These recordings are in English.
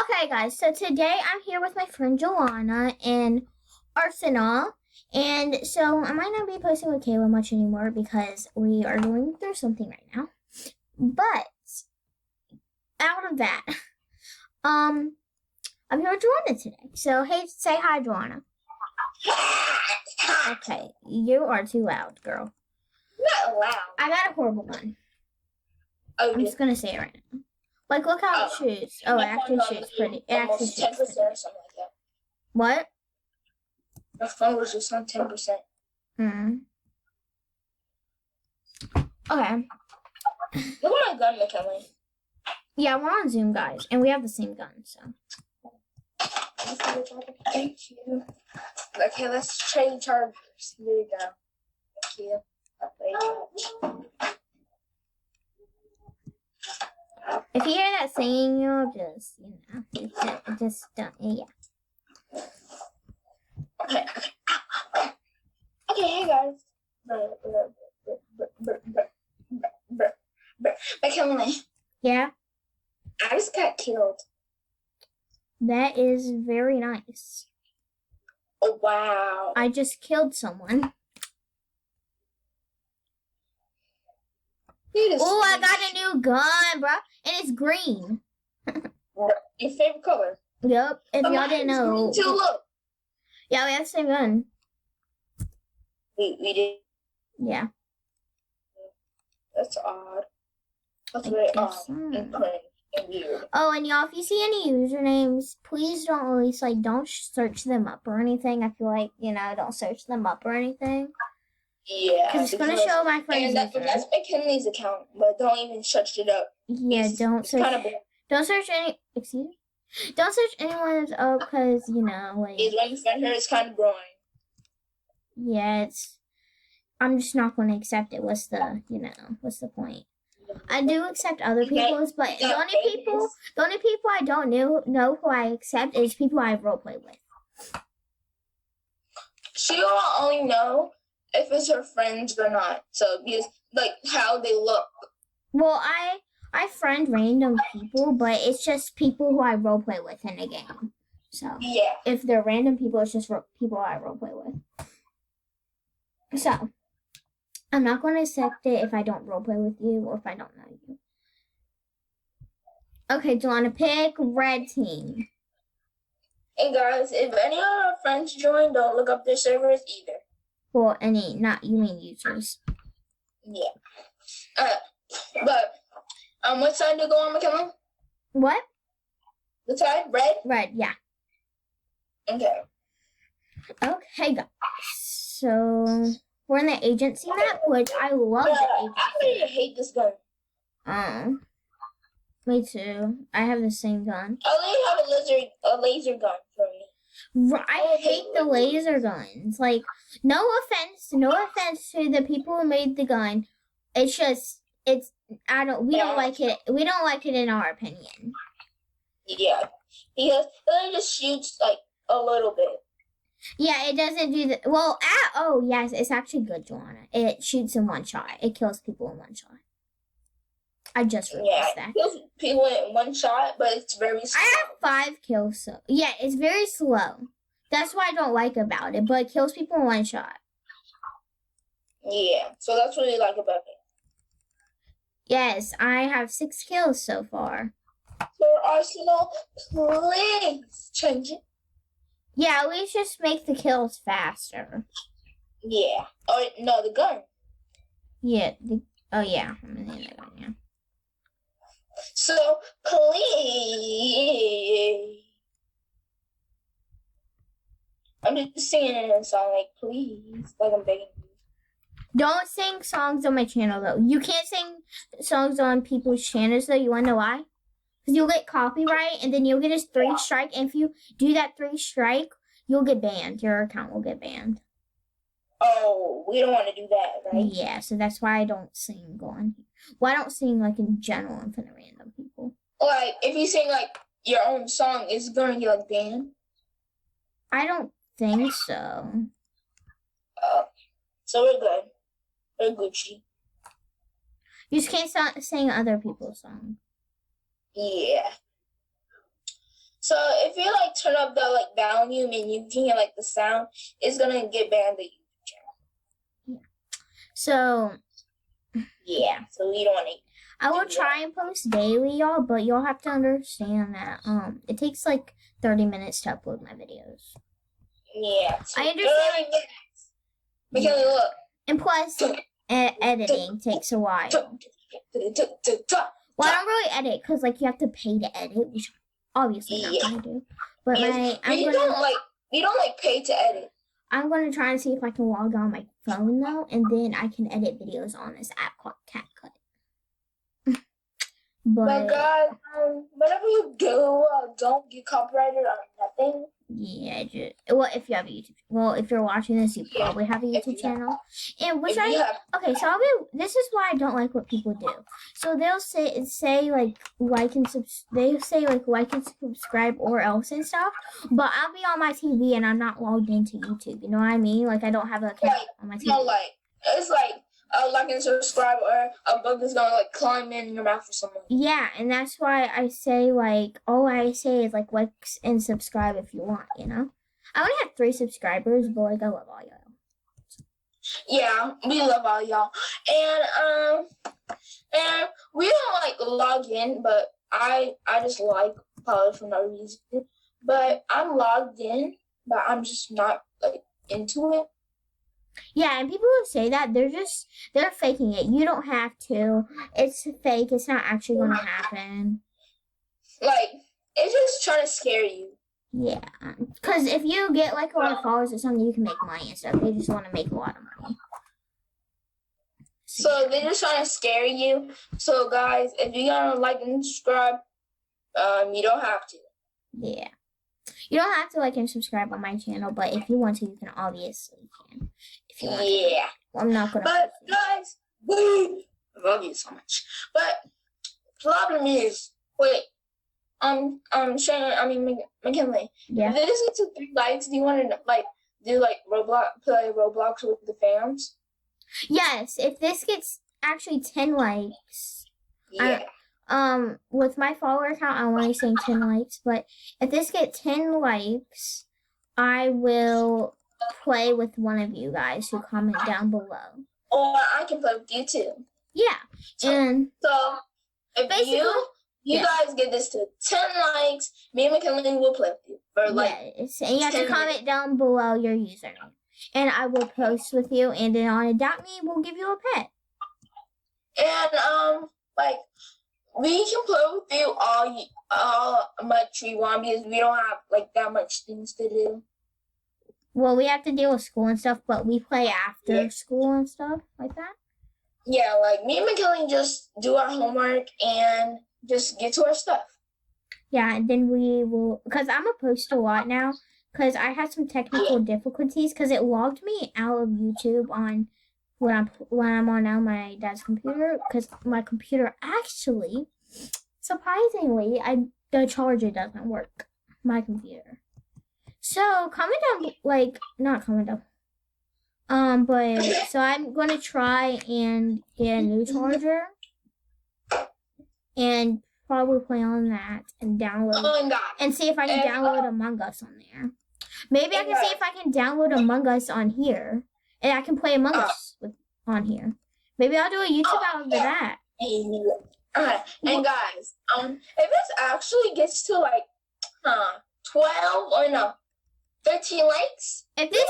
Okay, guys, so today I'm here with my friend Joanna in Arsenal. And so I might not be posting with Kayla much anymore because we are going through something right now. But out of that, I'm here with Joanna today. So hey, say hi, Joanna. Okay, you are too loud, girl. Not loud. I got a horrible gun. Oh, I'm just gonna say it right now. Like, look how it shoots. Oh, it actually shoots pretty. It actually almost shoots 10% or pretty. something like that. What? My phone was just on 10%. Okay. Look at my gun, McKinley. Yeah, we're on Zoom, guys, and we have the same gun, so. Thank you. Okay, let's change chargers. Here we go. Thank you. If you hear that singing, you'll just, just don't, yeah. Okay. Okay, hey guys. McKinley. Yeah? I just got killed. That is very nice. Oh, wow. I just killed someone. Oh, I got a new gun, bro. And it's green. Your favorite color? Yep. If y'all didn't know. Too, look. Yeah, we have the same gun. We did? Yeah. That's odd. That's very odd and cringe and weird. Oh, and y'all, if you see any usernames, please don't release, don't search them up or anything. I feel like, don't search them up or anything. Yeah. Because it's going to show my friend's and that's McKinley's account, but don't even search it up. Yeah, don't search. Don't search any. Excuse me. Don't search anyone's up because He's when you find her, it's kind of growing. Yeah, I'm just not going to accept it. What's the point? I do accept other people's, but the only people I don't know who I accept is people I roleplay with. She will only know if it's her friends or not. So because how they look. Well, I friend random people, but it's just people who I roleplay with in a game. So yeah, if they're random people, it's just people I roleplay with. So I'm not going to accept it if I don't roleplay with you or if I don't know you. Okay, do you want to pick red team? And guys, if any of our friends join, don't look up their servers either. Well, you mean users. Yeah. But what side do you go on, McKinley? What? The side? Red? Red, yeah. Okay. Okay, guys. So we're in the agency map, which I love the agency. I really hate this gun. Me too. I have the same gun. I only have a laser gun for me. I hate the laser guns. No offense to the people who made the gun. It's just, we don't like it. We don't like it in our opinion. Yeah. Because it just shoots a little bit. Yeah, it doesn't do the, yes, it's actually good, Joanna. It shoots in one shot. It kills people in one shot. I just realized that. It kills people in one shot, but it's very slow. I have 5 kills, so yeah, it's very slow. That's what I don't like about it, but it kills people in one shot. Yeah, so that's what you like about it. Yes, I have 6 kills so far. For Arsenal, please change it. Yeah, at least just make the kills faster. Yeah. Oh, no, the gun. Yeah. Yeah. I'm in the gun, yeah. So, please. I'm just singing a song, please. I'm begging you. Don't sing songs on my channel, though. You can't sing songs on people's channels, though. You want to know why? Because you'll get copyright, and then you'll get a 3 strike. And if you do that 3 strike, you'll get banned. Your account will get banned. Oh, we don't want to do that, right? Yeah, so that's why I don't sing on here. Well, I don't sing, in general in front of random people. If you sing, your own song, is it going to get, banned? I don't think so. So we're good. We're Gucci. You just can't sing other people's songs. Yeah. So if you like turn up the like volume and you can hear like the sound, it's gonna get banned the YouTube channel. So Yeah. So we don't want to. I will try and post daily, y'all, but you'll have to understand that it takes like 30 minutes to upload my videos. Yeah. So I understand. Because look. And plus, editing takes a while. Well, I don't really edit because like you have to pay to edit, which obviously not gonna do. But we don't like pay to edit. I'm gonna try and see if I can log on my phone though, and then I can edit videos on this app called CapCut. But guys, whatever you do, don't get copyrighted on nothing. Yeah, if you have a YouTube. Well, if you're watching this, you probably have a YouTube channel. And this is why I don't like what people do. So they'll say like like and subscribe or else and stuff. But I'll be on my TV and I'm not logged into YouTube. You know what I mean? Like I don't have an account on my TV. No, it's like like and subscribe or a bug is gonna like climb in your mouth or something. Yeah, and that's why I say like all I say is like and subscribe if you want, you know? I only have 3 subscribers, but like I love all y'all. Yeah, we love all y'all. And we don't like log in, but I just like probably for no reason. But I'm logged in, but I'm just not like into it. Yeah, and people who say that, they're faking it. You don't have to. It's fake. It's not actually going to happen. Like, it's just trying to scare you. Yeah, because if you get like a lot of followers or something, you can make money and stuff. They just want to make a lot of money. So they're just trying to scare you. So guys, if you're gonna like and subscribe, you don't have to. Yeah. You don't have to like and subscribe on my channel, but if you want to, you can obviously can. If you want to. Well, I'm not gonna. But guys, I love you so much. But problem is, McKinley. Yeah. If this gets to 3 likes, do you want to like do like play Roblox with the fans? Yes. If this gets actually 10 likes. Yeah. With my follower count, I'm only saying 10 likes, but if this gets 10 likes, I will play with one of you guys who comment down below. Or I can play with you too. Yeah. So if you guys get this to 10 likes, me and McKinley will play with you. Yes. And you have to comment down below your username. And I will post with you, and then on Adopt Me, we'll give you a pet. And we can play with you all much we want because we don't have like that much things to do. Well, we have to deal with school and stuff, but we play after school and stuff like that. Yeah, like me and McKinley just do our homework and just get to our stuff. Yeah, and then we will, because I'm going to post a lot now, because I had some technical difficulties, because it logged me out of YouTube on when I'm on now my dad's computer, because my computer actually, surprisingly, the charger doesn't work. My computer. So comment down, not comment down. But so I'm gonna try and get a new charger, and probably play on that and download and see if I can download Among Us on there. Maybe I can see if I can download Among Us on here, and I can play Among Us on here. Maybe I'll do a YouTube out of that. And guys, if this actually gets to 12 or no, 13 likes, if this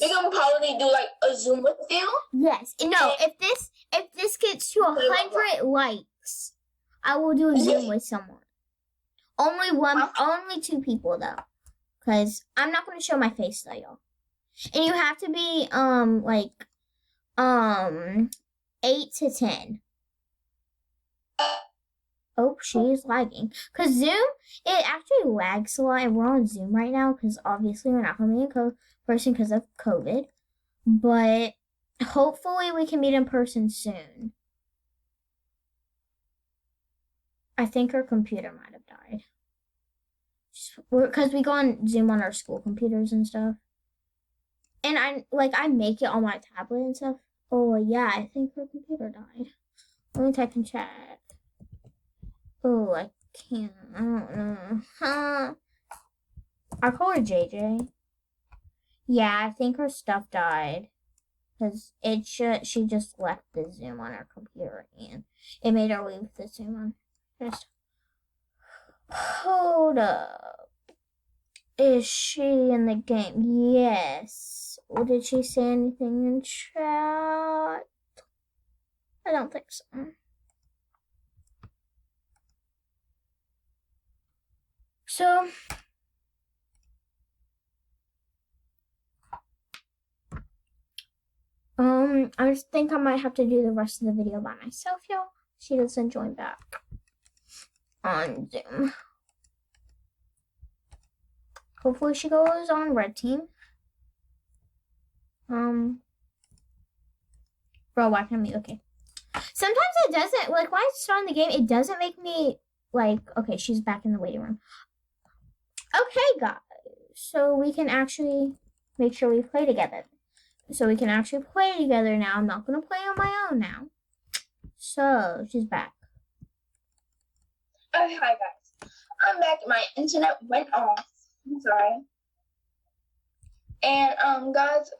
we can probably do like a Zoom with you. Yes. No, if this gets to 100 likes, I will do a Zoom with someone. Only 2 people though. Because I'm not gonna show my face though, y'all. And you have to be 8 to 10. Oh, she's lagging. Because Zoom, it actually lags a lot. And we're on Zoom right now because obviously we're not going to meet in person because of COVID. But hopefully we can meet in person soon. I think her computer might have died. Because we go on Zoom on our school computers and stuff. And I make it on my tablet and stuff. Oh, yeah, I think her computer died. Let me type in chat. Oh, I can't. I don't know. I'll call her JJ. Yeah, I think her stuff died. Because she just left the Zoom on her computer and it made her leave the Zoom on. Just hold up. Is she in the game? Yes. Or did she say anything in chat? I don't think so. So, I just think I might have to do the rest of the video by myself, y'all. She doesn't join back on Zoom. Hopefully she goes on red team. Bro, why can't me? Okay. Sometimes it doesn't, like, when I start on the game, it doesn't make me, like, okay, she's back in the waiting room. Okay, guys. So we can actually make sure we play together. So we can actually play together now. I'm not going to play on my own now. So, she's back. Oh, hi, guys. I'm back. My internet went off. I'm sorry. And, guys,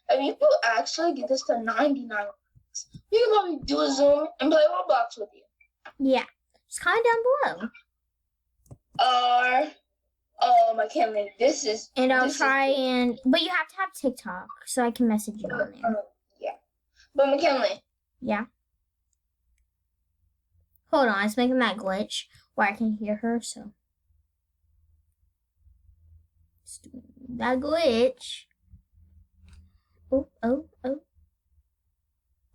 if you could actually get this to 99 likes, we can probably do a Zoom and play Roblox with you. Yeah. Just comment down below. McKinley, this is... And I'll try and... But you have to have TikTok, so I can message you on there. Yeah. But McKinley. Yeah. Hold on, it's making that glitch where I can hear her, so... That glitch. Oh.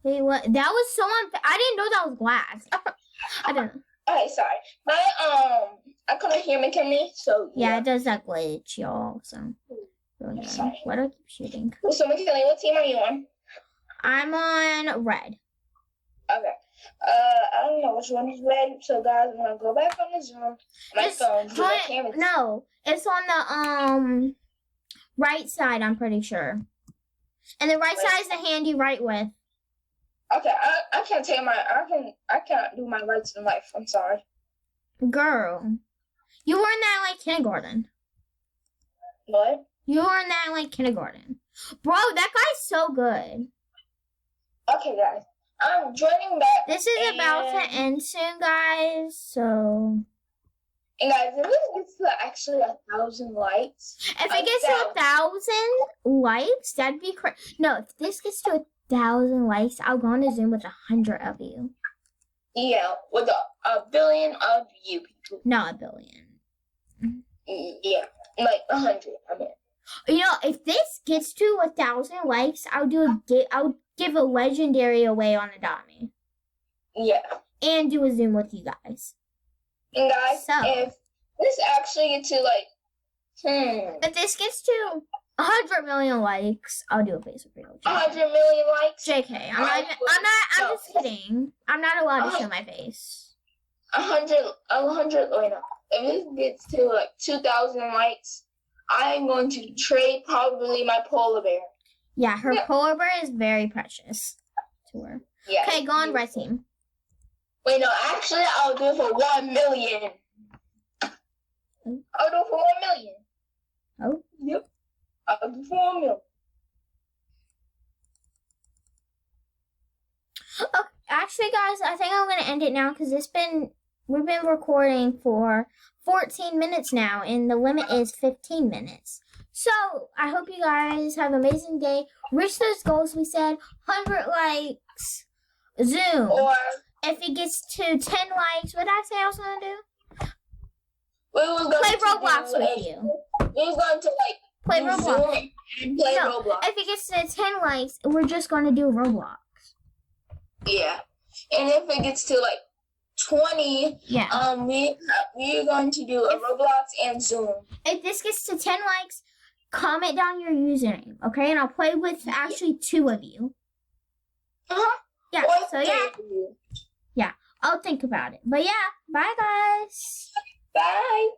Wait, what? That was so unfair. I didn't know that was glass. I don't know. Okay, sorry. I couldn't hear McKinley, so yeah, it does that glitch, y'all. So, really sorry. Why do I keep shooting? So McKinley, what team are you on? I'm on red. Okay. I don't know which one is red. So guys, I'm gonna go back on the Zoom. My phone. No, it's on the right side. I'm pretty sure. And the right side is the hand you write with. Okay, I can't take I can't do my rights in life. I'm sorry. Girl, you were in that like kindergarten. What? You were in that like kindergarten. Bro, that guy's so good. Okay, guys. I'm joining back. This is about to end soon, guys. So. And guys, if this gets to actually 1,000 likes. If it gets to 1,000 likes, that'd be crazy. No, if this gets to 1,000 likes, I'll go on a Zoom with 100 of you. Yeah, with a billion of you people. Not a billion. Yeah, like 100. I mean. You know, if this gets to 1,000 likes, I'll give a legendary away on Adopt.me. Yeah. And do a Zoom with you guys. And guys, if this actually gets to if this gets to 100 million likes, I'll do a Facebook video. 100 million likes? JK, I'm just kidding. I'm not allowed to show my face. 100, wait, no. If this gets to like 2,000 likes, I'm going to trade probably my polar bear. Yeah, her polar bear is very precious to her. Yeah. Okay, go on red team. Wait, no, actually, I'll do it for 1 million. I'll do it for 1 million. Oh? Yep. I'll do it for 1 million. Okay, actually, guys, I think I'm gonna end it now because we've been recording for 14 minutes now, and the limit is 15 minutes. So I hope you guys have an amazing day. Reach those goals we said. 100 likes. Zoom. Or if it gets to 10 likes, what did I say I was gonna do? Play Roblox with you. We was going to play Roblox. Zoom and play Roblox. If it gets to 10 likes, we're just gonna do Roblox. Yeah. And if it gets to 20, we're going to do a Roblox and Zoom. If this gets to 10 likes, comment down your username, okay? And I'll play with actually 2 of you. Yeah, yeah, I'll think about it. But yeah, bye guys. Bye.